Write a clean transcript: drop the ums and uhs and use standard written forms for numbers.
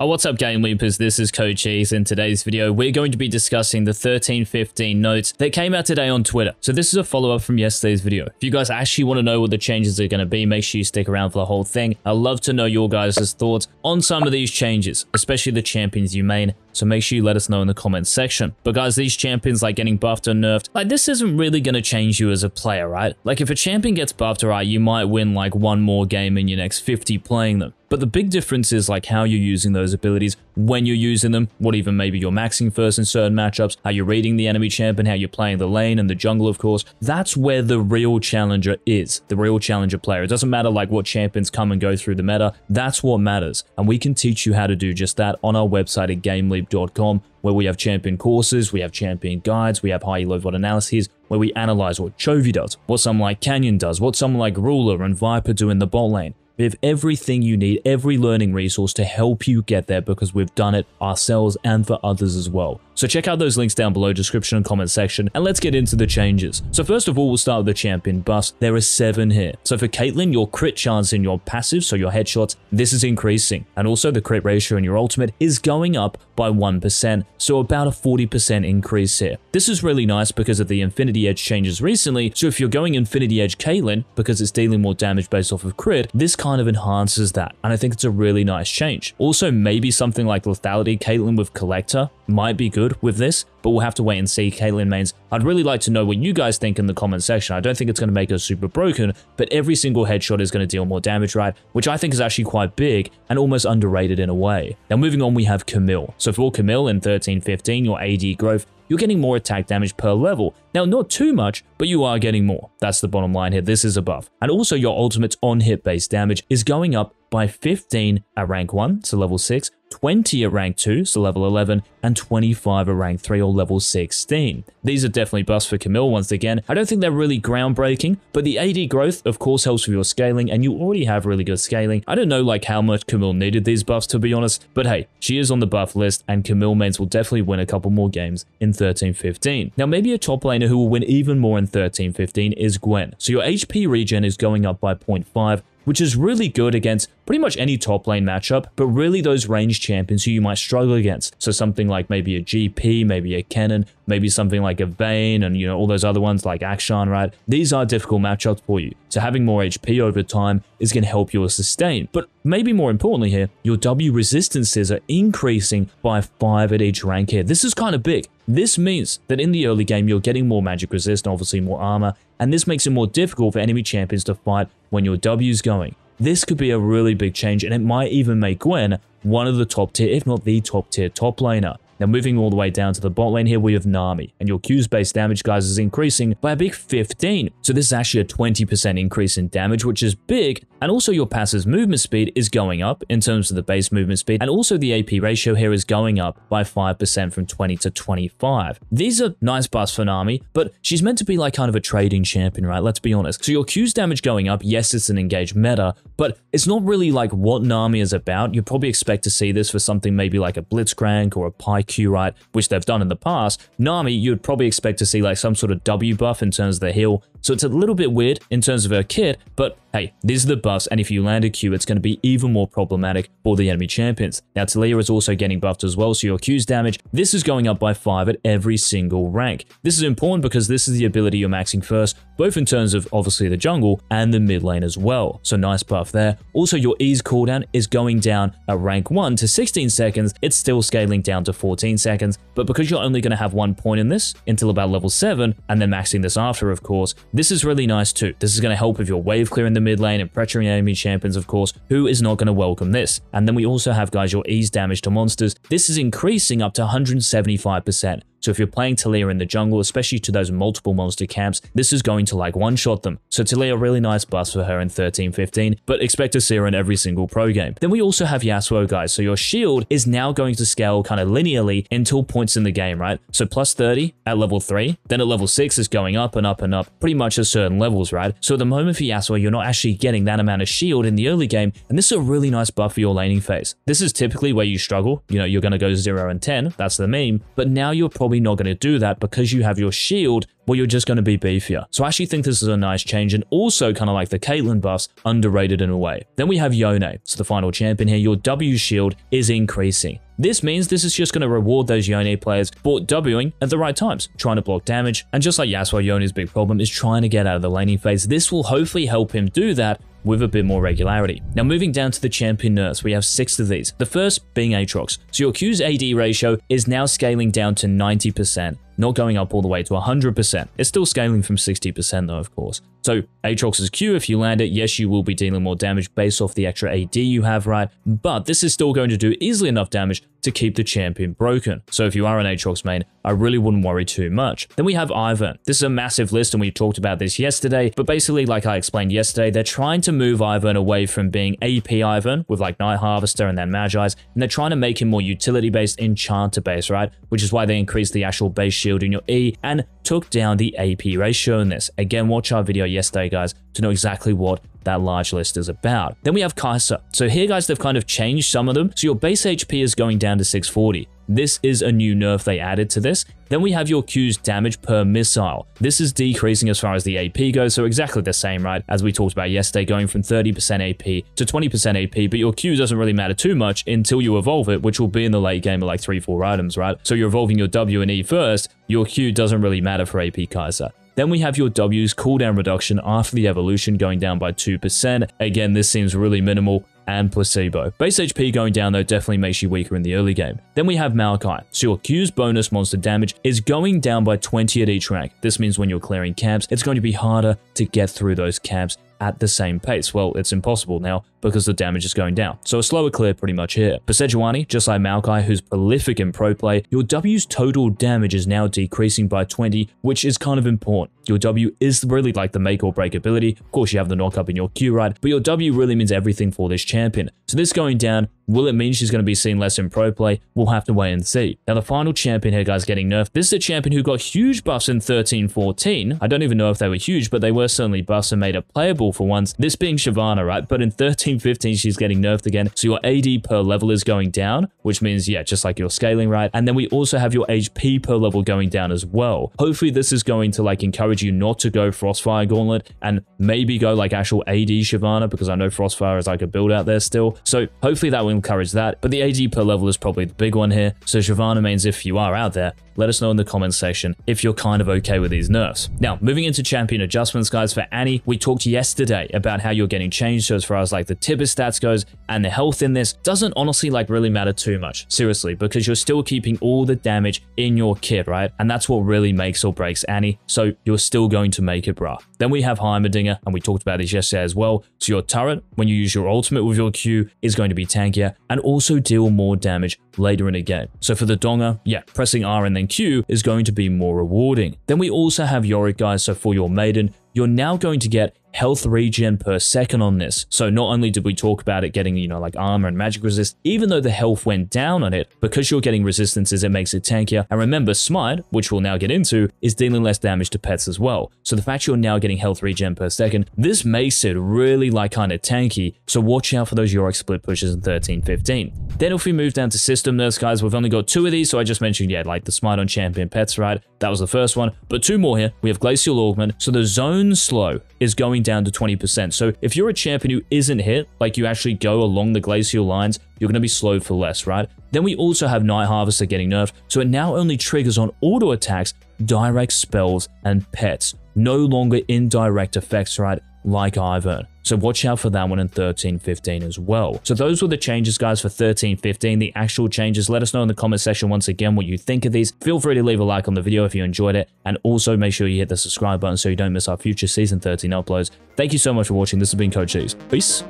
Oh, what's up, Game Leapers? This is Coach Ease. In today's video, we're going to be discussing the 1315 notes that came out today on Twitter. So this is a follow-up from yesterday's video. If you guys actually want to know what the changes are going to be, make sure you stick around for the whole thing. I'd love to know your guys' thoughts on some of these changes, especially the champions you main. So make sure you let us know in the comments section. But guys, these champions like getting buffed or nerfed, like this isn't really going to change you as a player, right? Like if a champion gets buffed, right, you might win like one more game in your next 50 playing them. But the big difference is like how you're using those abilities, when you're using them, what even maybe you're maxing first in certain matchups, how you're reading the enemy champion, how you're playing the lane and the jungle, of course. That's where the real challenger is, the real challenger player. It doesn't matter like what champions come and go through the meta. That's what matters. And we can teach you how to do just that on our website at GameLeap.com, where we have champion courses, we have champion guides, we have high low VOD analyses, where we analyze what Chovy does, what someone like Canyon does, what someone like Ruler and Viper do in the bot lane. We have everything you need, every learning resource to help you get there because we've done it ourselves and for others as well. So check out those links down below, description and comment section, and let's get into the changes. So first of all, we'll start with the champion buffs. There are 7 here. So for Caitlyn, your crit chance in your passive, so your headshots, this is increasing. And also the crit ratio in your ultimate is going up by 1%, so about a 40% increase here. This is really nice because of the Infinity Edge changes recently, so if you're going Infinity Edge Caitlyn, because it's dealing more damage based off of crit, this kind of enhances that, and I think it's a really nice change. Also, maybe something like Lethality Caitlyn with Collector might be good with this, but we'll have to wait and see. Caitlyn mains, I'd really like to know what you guys think in the comment section. I don't think it's going to make her super broken, but every single headshot is going to deal more damage, right? Which I think is actually quite big and almost underrated in a way. Now moving on, we have Camille. So for Camille in 1315, your AD growth, you're getting more attack damage per level. Now, not too much, but you are getting more. That's the bottom line here. This is a buff. And also your ultimate's on-hit based damage is going up by 15 at rank 1, so level 6, 20 at rank 2, so level 11, and 25 at rank 3 or level 16. These are definitely buffs for Camille once again. I don't think they're really groundbreaking, but the AD growth of course helps with your scaling, and you already have really good scaling. I don't know like how much Camille needed these buffs to be honest, but hey, she is on the buff list, and Camille mains will definitely win a couple more games in 1315. Now maybe a top laner who will win even more in 1315 is Gwen. So your HP regen is going up by 0.5, which is really good against pretty much any top lane matchup, but really those ranged champions who you might struggle against. So something like maybe a GP, maybe a Kennen, maybe something like a Vayne, and all those other ones like Akshan, right? These are difficult matchups for you. So having more HP over time is going to help you sustain. But maybe more importantly here, your W resistances are increasing by 5 at each rank here. This is kind of big. This means that in the early game, you're getting more magic resist, obviously more armor, and this makes it more difficult for enemy champions to fight when your W's going. This could be a really big change, and it might even make Gwen one of the top tier, if not the top tier top laner. Now moving all the way down to the bot lane here, we have Nami, and your Q's based damage, guys, is increasing by a big 15. So this is actually a 20% increase in damage, which is big. And also your passive's movement speed is going up in terms of the base movement speed, and also the AP ratio here is going up by 5% from 20 to 25. These are nice buffs for Nami, but she's meant to be like kind of a trading champion, right? Let's be honest. So your Q's damage going up, yes, it's an engaged meta, but it's not really like what Nami is about. You probably expect to see this for something maybe like a Blitzcrank or a PyQ, right? Which they've done in the past. Nami, you'd probably expect to see like some sort of W buff in terms of the heal. So it's a little bit weird in terms of her kit, but hey, these are the buffs, and if you land a Q, it's going to be even more problematic for the enemy champions. Now, Taliyah is also getting buffed as well, so your Q's damage, this is going up by 5 at every single rank. This is important because this is the ability you're maxing first, both in terms of obviously the jungle and the mid lane as well. So nice buff there. Also, your E's cooldown is going down at rank 1 to 16 seconds. It's still scaling down to 14 seconds, but because you're only going to have 1 point in this until about level 7, and then maxing this after, of course, this is really nice too. This is going to help with your wave clear in the mid lane and pressuring enemy champions, of course. Who is not going to welcome this? And then we also have, guys, your E's damage to monsters. This is increasing up to 175%. So if you're playing Taliyah in the jungle, especially to those multiple monster camps, this is going to like one-shot them. So Taliyah, really nice buffs for her in 1315, but expect to see her in every single pro game. Then we also have Yasuo, guys. So your shield is now going to scale kind of linearly until points in the game, right? So plus 30 at level 3, then at level 6 is going up and up and up, pretty much at certain levels, right? So at the moment for Yasuo, you're not actually getting that amount of shield in the early game, and this is a really nice buff for your laning phase. This is typically where you struggle. You're going to go 0 and 10, that's the meme, but now you're probably not going to do that because you have your shield well, you're just going to be beefier. So I actually think this is a nice change, and also kind of like the Caitlyn buffs, underrated in a way. Then we have Yone. So the final champion here, your W shield is increasing. This means this is just going to reward those Yone players for Wing at the right times, trying to block damage. And just like Yasuo, Yone's big problem is trying to get out of the laning phase. This will hopefully help him do that with a bit more regularity. Now moving down to the champion nerfs, we have 6 of these. The first being Aatrox. So your Q's AD ratio is now scaling down to 90%, not going up all the way to 100%. It's still scaling from 60% though, of course. So Aatrox's Q, if you land it, yes, you will be dealing more damage based off the extra AD you have, right? But this is still going to do easily enough damage to keep the champion broken. So if you are an Aatrox main, I really wouldn't worry too much. Then we have Ivern. This is a massive list and we talked about this yesterday, but basically like I explained yesterday, they're trying to move Ivern away from being AP Ivern with like Night Harvester and then Magi's, and they're trying to make him more utility-based, enchanter-based, right? Which is why they increased the actual base shield in your E and took down the AP ratio in this. Again, watch our video yesterday, guys, to know exactly what that large list is about. Then we have Kai'Sa. So here, guys, they've kind of changed some of them. So your base HP is going down to 640. This is a new nerf they added to this. Then we have your Q's damage per missile. This is decreasing as far as the AP goes, so exactly the same, right? As we talked about yesterday, going from 30% AP to 20% AP, but your Q doesn't really matter too much until you evolve it, which will be in the late game of like 3-4 items, right? So you're evolving your W and E first, your Q doesn't really matter for AP Kai'Sa. Then we have your W's cooldown reduction after the evolution going down by 2%. Again, this seems really minimal, and placebo. Base HP going down though definitely makes you weaker in the early game. Then we have Maokai. So your Q's bonus monster damage is going down by 20 at each rank. This means when you're clearing camps, it's going to be harder to get through those camps at the same pace. Well, it's impossible now because the damage is going down. So a slower clear pretty much here. For Sejuani, just like Maokai, who's prolific in pro play, your W's total damage is now decreasing by 20, which is kind of important. Your W is really like the make or break ability. Of course, you have the knock up in your Q, right? But your W really means everything for this champion. So this going down, will it mean she's going to be seen less in pro play? We'll have to wait and see. Now, the final champion here, guys, getting nerfed. This is a champion who got huge buffs in 13-14. I don't even know if they were huge, but they were certainly buffs and made it playable for once. This being Shyvana, right? But in 13-15, she's getting nerfed again. So your AD per level is going down, which means, yeah, just like you're scaling, right? And then we also have your HP per level going down as well. Hopefully, this is going to like encourage you not to go Frostfire Gauntlet and maybe go like actual AD Shyvana, because I know Frostfire is like a build out there still. So hopefully that will encourage that. But the AD per level is probably the big one here. So Shyvana mains, if you are out there, let us know in the comments section if you're kind of okay with these nerfs. Now, moving into champion adjustments, guys, for Annie, we talked yesterday about how you're getting changed. So as far as like the Tibber stats goes and the health in this doesn't honestly like really matter too much, seriously, because you're still keeping all the damage in your kit, right? And that's what really makes or breaks Annie. So you're still going to make it, bruh. Then we have Heimerdinger, and we talked about this yesterday as well. So your turret, when you use your ultimate with your Q, is going to be tankier and also deal more damage later in the game. So for the Donger, yeah, pressing R and then Q is going to be more rewarding. Then we also have Yorick, guys. So for your Maiden, you're now going to get health regen per second on this. So not only did we talk about it getting, you know, like armor and magic resist, even though the health went down on it, because you're getting resistances, it makes it tankier. And remember, Smite, which we'll now get into, is dealing less damage to pets as well. So the fact you're now getting health regen per second, this makes it really like kind of tanky. So watch out for those Yorick split pushes in 13-15. Then if we move down to system nerfs, guys, we've only got 2 of these. So I just mentioned, yeah, like the Smite on champion pets, right? That was the first one, but 2 more here. We have Glacial Augment. So the zone slow is going down to 20%. So if you're a champion who isn't hit, like you actually go along the glacial lines, you're going to be slowed for less, right? Then we also have Night Harvester getting nerfed. So it now only triggers on auto attacks, direct spells, and pets. No longer indirect effects, right? Like Ivern. So watch out for that one in 13-15 as well. So those were the changes, guys, for 13-15, the actual changes. Let us know in the comment section once again what you think of these. Feel free to leave a like on the video if you enjoyed it. And also make sure you hit the subscribe button so you don't miss our future Season 13 uploads. Thank you so much for watching. This has been Coach Cheese. Peace.